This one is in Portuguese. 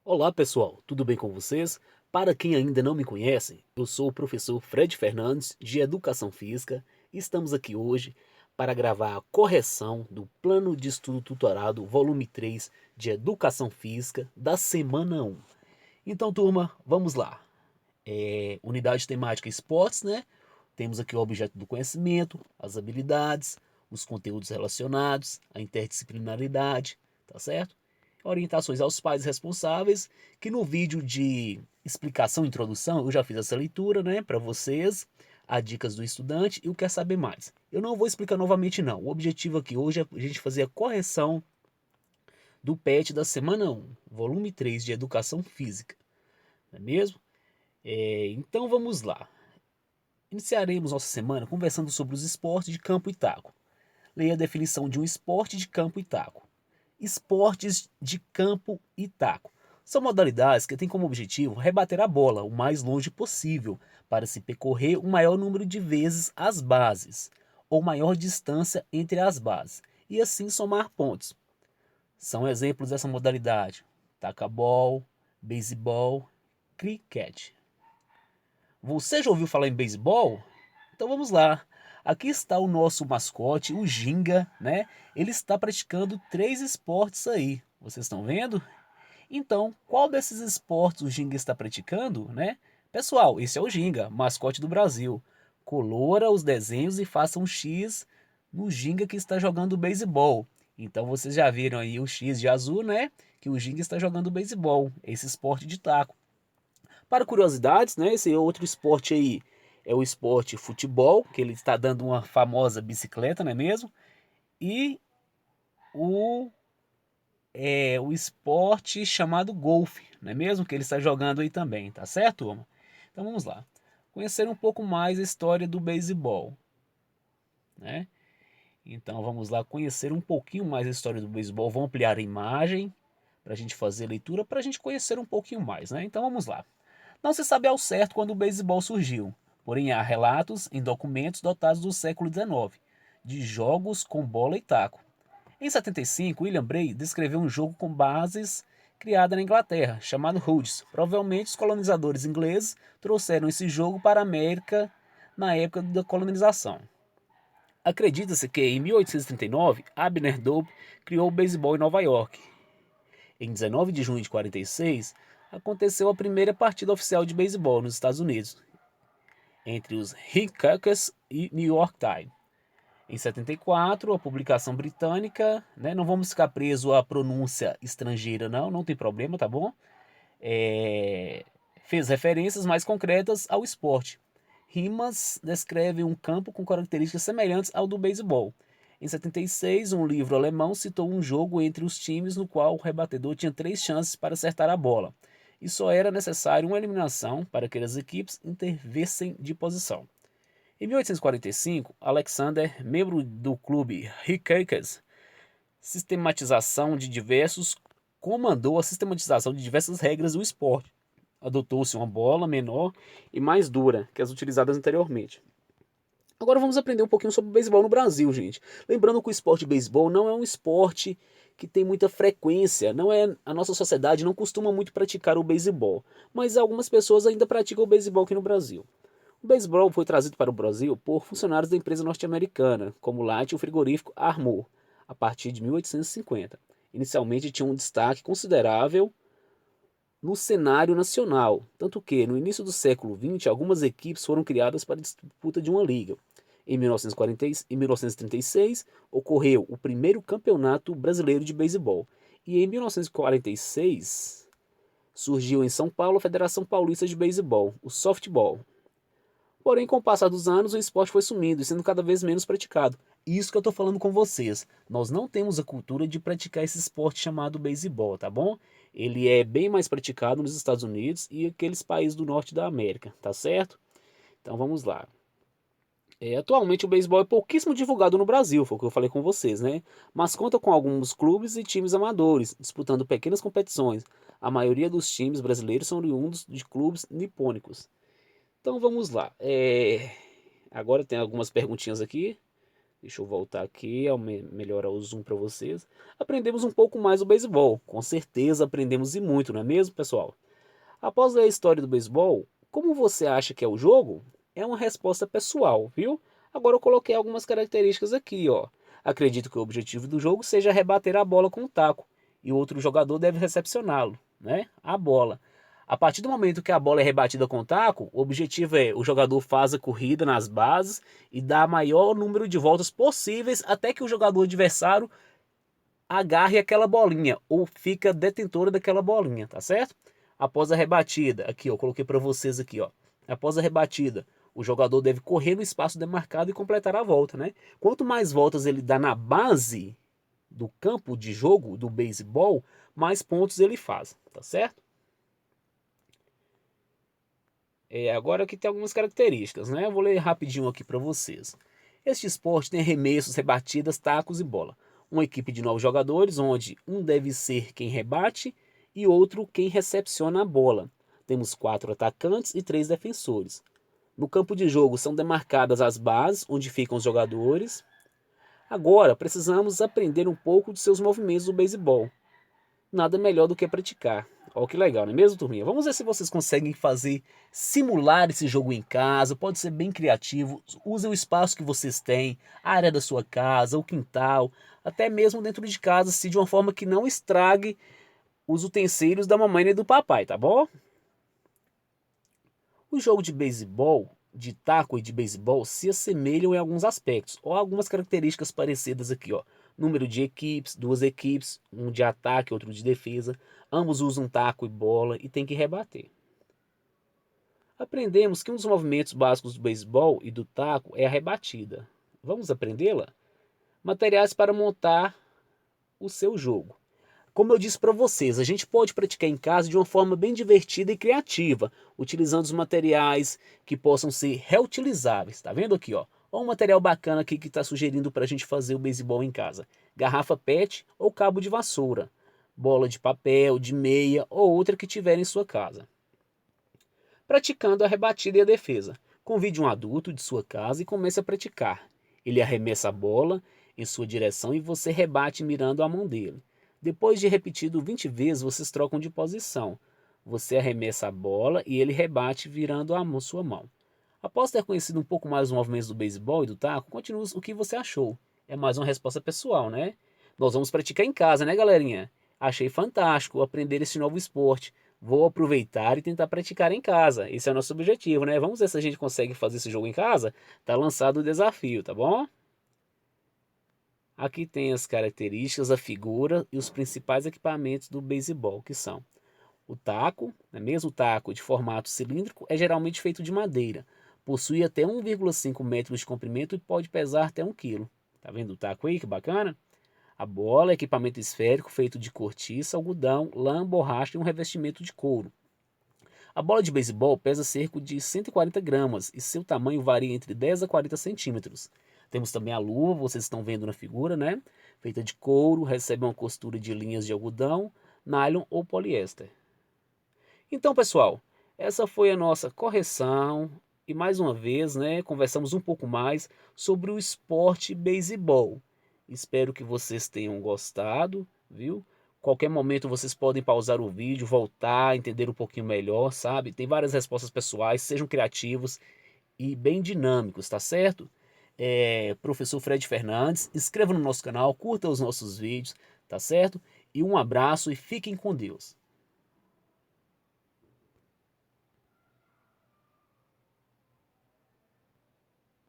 Olá pessoal, tudo bem com vocês? Para quem ainda não me conhece, eu sou o professor Fred Fernandes de Educação Física e estamos aqui hoje para gravar a correção do Plano de Estudo Tutorado volume 3 de Educação Física da semana 1. Então turma, vamos lá. Unidade temática esportes, né? Temos aqui o objeto do conhecimento, as habilidades, os conteúdos relacionados, a interdisciplinaridade, tá certo? Orientações aos pais responsáveis, que no vídeo de explicação e introdução eu já fiz essa leitura, né, para vocês, as dicas do estudante e o quer saber mais. Eu não vou explicar novamente não. O objetivo aqui hoje é a gente fazer a correção do PET da semana 1, volume 3 de Educação Física, não é mesmo? Então vamos lá. Iniciaremos nossa semana conversando sobre os esportes de campo e taco. Leia a definição de um esporte de campo e taco. Esportes de campo e taco são modalidades que têm como objetivo rebater a bola o mais longe possível para se percorrer o maior número de vezes as bases, ou maior distância entre as bases, e assim somar pontos. São exemplos dessa modalidade: tacabol, beisebol, cricket. Você já ouviu falar em beisebol? Então vamos lá. Aqui está o nosso mascote, o Ginga, né? Ele está praticando três esportes aí. Vocês estão vendo? Então, qual desses esportes o Ginga está praticando, né? Pessoal, esse é o Ginga, mascote do Brasil. Colora os desenhos e faça um X no Ginga que está jogando beisebol. Então vocês já viram aí o X de azul, né? Que o Ginga está jogando beisebol, esse esporte de taco. Para curiosidades, né, esse outro esporte aí é o esporte futebol, que ele está dando uma famosa bicicleta, não é mesmo? E o, o esporte chamado golfe, não é mesmo? Que ele está jogando aí também, tá certo, turma? Então vamos lá. Conhecer um pouco mais a história do beisebol, né? Então vamos lá conhecer um pouquinho mais a história do beisebol. Vamos ampliar a imagem para a gente fazer a leitura, para a gente conhecer um pouquinho mais, né? Então vamos lá. Não se sabe ao certo quando o beisebol surgiu, porém há relatos em documentos datados do século XIX, de jogos com bola e taco. Em 75, William Bray descreveu um jogo com bases criada na Inglaterra, chamado Rhodes. Provavelmente os colonizadores ingleses trouxeram esse jogo para a América na época da colonização. Acredita-se que em 1839, Abner Dobbs criou o beisebol em Nova York. Em 19 de junho de 46, aconteceu a primeira partida oficial de beisebol nos Estados Unidos, entre os Hickories e New York Times. Em 74, a publicação britânica, né, não vamos ficar preso à pronúncia estrangeira não tem problema, tá bom? Fez referências mais concretas ao esporte. Rimas descreve um campo com características semelhantes ao do beisebol. Em 76, um livro alemão citou um jogo entre os times no qual o rebatedor tinha 3 chances para acertar a bola, e só era necessário uma eliminação para que as equipes intervissem de posição. Em 1845, Alexander, membro do clube Hickories, comandou a sistematização de diversas regras do esporte. Adotou-se uma bola menor e mais dura que as utilizadas anteriormente. Agora vamos aprender um pouquinho sobre o beisebol no Brasil, gente. Lembrando que o esporte de beisebol não é um esporte que tem muita frequência, não é, a nossa sociedade não costuma muito praticar o beisebol, mas algumas pessoas ainda praticam o beisebol aqui no Brasil. O beisebol foi trazido para o Brasil por funcionários da empresa norte-americana, como Light e o frigorífico Armour, a partir de 1850. Inicialmente tinha um destaque considerável no cenário nacional, tanto que, no início do século XX, algumas equipes foram criadas para a disputa de uma liga. Em 1936, ocorreu o primeiro campeonato brasileiro de beisebol, e em 1946 surgiu em São Paulo a Federação Paulista de Beisebol, o softball. Porém, com o passar dos anos, o esporte foi sumindo e sendo cada vez menos praticado. Isso que eu estou falando com vocês. Nós não temos a cultura de praticar esse esporte chamado beisebol, tá bom? Ele é bem mais praticado nos Estados Unidos e aqueles países do norte da América, tá certo? Então vamos lá. Atualmente o beisebol é pouquíssimo divulgado no Brasil, foi o que eu falei com vocês, né? Mas conta com alguns clubes e times amadores, disputando pequenas competições. A maioria dos times brasileiros são oriundos de clubes nipônicos. Então vamos lá. Agora tem algumas perguntinhas aqui. Deixa eu voltar aqui, melhorar o zoom para vocês. Aprendemos um pouco mais o beisebol. Com certeza aprendemos e muito, não é mesmo, pessoal? Após ler a história do beisebol, como você acha que é o jogo? É uma resposta pessoal, viu? Agora eu coloquei algumas características aqui, ó. Acredito que o objetivo do jogo seja rebater a bola com o taco e o outro jogador deve recepcioná-lo, né? A bola. A partir do momento que a bola é rebatida com o taco, o objetivo é o jogador faz a corrida nas bases e dá maior número de voltas possíveis até que o jogador adversário agarre aquela bolinha ou fica detentora daquela bolinha, tá certo? Após a rebatida, aqui eu coloquei para vocês aqui, ó. Após a rebatida, o jogador deve correr no espaço demarcado e completar a volta, né? Quanto mais voltas ele dá na base do campo de jogo do beisebol, mais pontos ele faz, tá certo? Agora aqui tem algumas características, né? Eu vou ler rapidinho aqui para vocês. Este esporte tem arremessos, rebatidas, tacos e bola. Uma equipe de 9 jogadores, onde um deve ser quem rebate e outro quem recepciona a bola. Temos 4 atacantes e 3 defensores. No campo de jogo são demarcadas as bases, onde ficam os jogadores. Agora precisamos aprender um pouco de seus movimentos do beisebol. Nada melhor do que praticar. Olha que legal, não é mesmo, turminha? Vamos ver se vocês conseguem fazer, simular esse jogo em casa. Pode ser bem criativo. Use o espaço que vocês têm, a área da sua casa, o quintal, até mesmo dentro de casa, se de uma forma que não estrague os utensílios da mamãe e do papai, tá bom? O jogo de beisebol, de taco e de beisebol se assemelham em alguns aspectos, ou algumas características parecidas aqui, ó. Número de equipes, 2 equipes, um de ataque, outro de defesa. Ambos usam taco e bola e tem que rebater. Aprendemos que um dos movimentos básicos do beisebol e do taco é a rebatida. Vamos aprendê-la? Materiais para montar o seu jogo. Como eu disse para vocês, a gente pode praticar em casa de uma forma bem divertida e criativa, utilizando os materiais que possam ser reutilizáveis. Tá vendo aqui, ó? Olha um material bacana aqui que está sugerindo para a gente fazer o beisebol em casa. Garrafa PET ou cabo de vassoura. Bola de papel, de meia ou outra que tiver em sua casa. Praticando a rebatida e a defesa. Convide um adulto de sua casa e comece a praticar. Ele arremessa a bola em sua direção e você rebate mirando a mão dele. Depois de repetido 20 vezes, vocês trocam de posição. Você arremessa a bola e ele rebate virando a sua mão. Após ter conhecido um pouco mais os movimentos do beisebol e do taco, continue o que você achou. É mais uma resposta pessoal, né? Nós vamos praticar em casa, né, galerinha? Achei fantástico aprender esse novo esporte. Vou aproveitar e tentar praticar em casa. Esse é o nosso objetivo, né? Vamos ver se a gente consegue fazer esse jogo em casa. Tá lançado o desafio, tá bom? Aqui tem as características, a figura e os principais equipamentos do beisebol, que são o taco, né? Mesmo o taco de formato cilíndrico, é geralmente feito de madeira. Possui até 1,5 metros de comprimento e pode pesar até 1 quilo. Tá vendo o taco aí, que bacana? A bola é equipamento esférico feito de cortiça, algodão, lã, borracha e um revestimento de couro. A bola de beisebol pesa cerca de 140 gramas e seu tamanho varia entre 10 a 40 centímetros. Temos também a luva, vocês estão vendo na figura, né? Feita de couro, recebe uma costura de linhas de algodão, nylon ou poliéster. Então, pessoal, essa foi a nossa correção e mais uma vez, né, conversamos um pouco mais sobre o esporte beisebol. Espero que vocês tenham gostado, viu? Qualquer momento vocês podem pausar o vídeo, voltar, entender um pouquinho melhor, sabe? Tem várias respostas pessoais, sejam criativos e bem dinâmicos, tá certo? Professor Fred Fernandes, inscreva no nosso canal, curta os nossos vídeos, tá certo? E um abraço e fiquem com Deus.